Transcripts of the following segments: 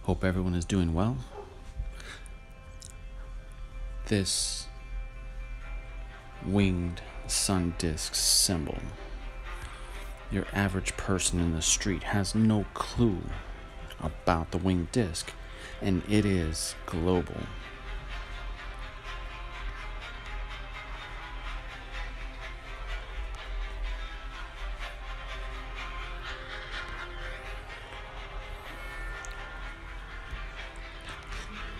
Hope everyone is doing well. This winged sun disk symbol, your average person in the street has no clue about the winged disk, and it is global.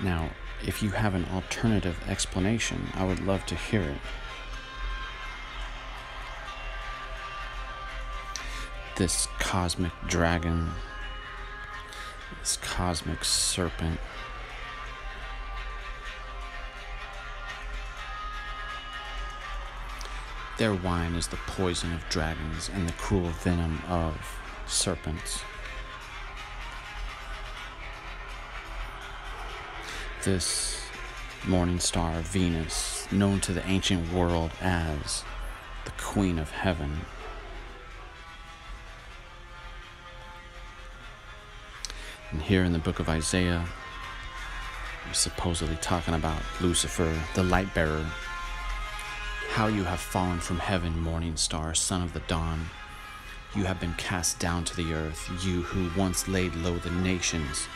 Now, if you have an alternative explanation, I would love to hear it. This cosmic dragon, this cosmic serpent, their wine is the poison of dragons and the cruel venom of serpents. This morning star, Venus, known to the ancient world as the Queen of Heaven, and here in the book of Isaiah, we're supposedly talking about Lucifer, the light bearer. How you have fallen from heaven, morning star, son of the dawn. You have been cast down to the earth, you who once laid low the nations.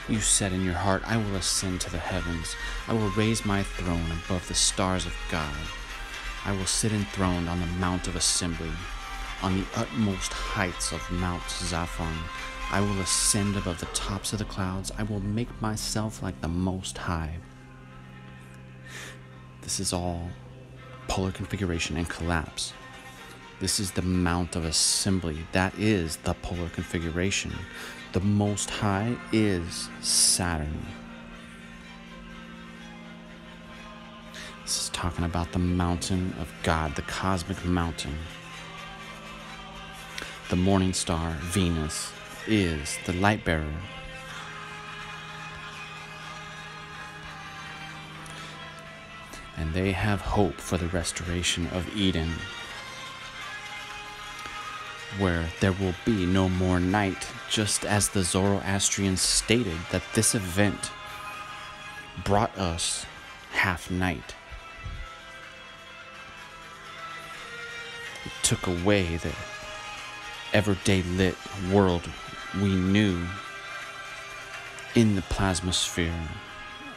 You said in your heart, I will ascend to the heavens. I will raise my throne above the stars of God. I will sit enthroned on the mount of assembly, on the utmost heights of Mount Zaphon. I will ascend above the tops of the clouds. I will make myself like the Most High. This is all polar configuration and collapse. This is the Mount of Assembly. That is the polar configuration. The Most High is Saturn. This is talking about the mountain of God, the cosmic mountain. The morning star, Venus, is the light bearer. And they have hope for the restoration of Eden, where there will be no more night, just as the Zoroastrians stated that this event brought us half night. It took away the everyday lit world we knew in the plasmasphere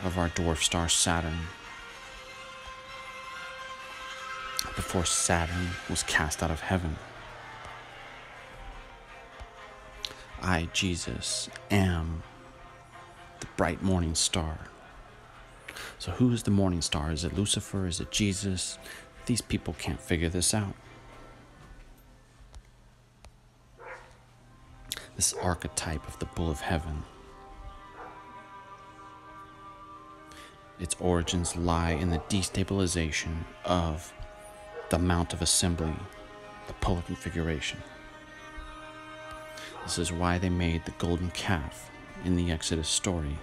of our dwarf star Saturn, before Saturn was cast out of heaven. I, Jesus, am the bright morning star. So who is the morning star? Is it Lucifer? Is it Jesus? These people can't figure this out. This archetype of the bull of heaven, its origins lie in the destabilization of the Mount of Assembly, the polar configuration. This is why they made the golden calf in the Exodus story.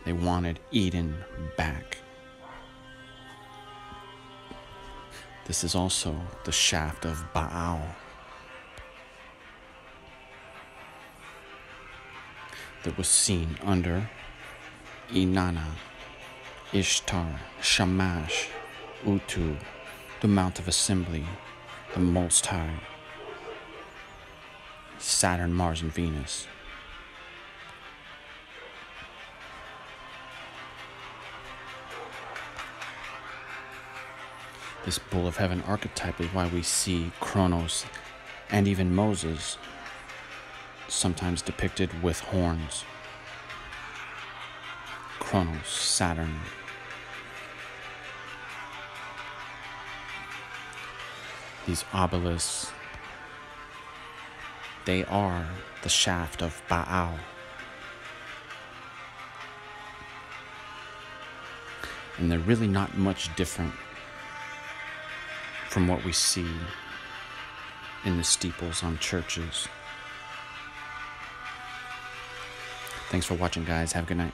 They wanted Eden back. This is also the shaft of Baal, that was seen under Inanna, Ishtar, Shamash, Utu, the Mount of Assembly, the Most High, Saturn, Mars, and Venus. This bull of heaven archetype is why we see Kronos and even Moses sometimes depicted with horns. Kronos, Saturn. These obelisks, they are the shaft of Baal. And they're really not much different from what we see in the steeples on churches. Thanks for watching, guys. Have a good night.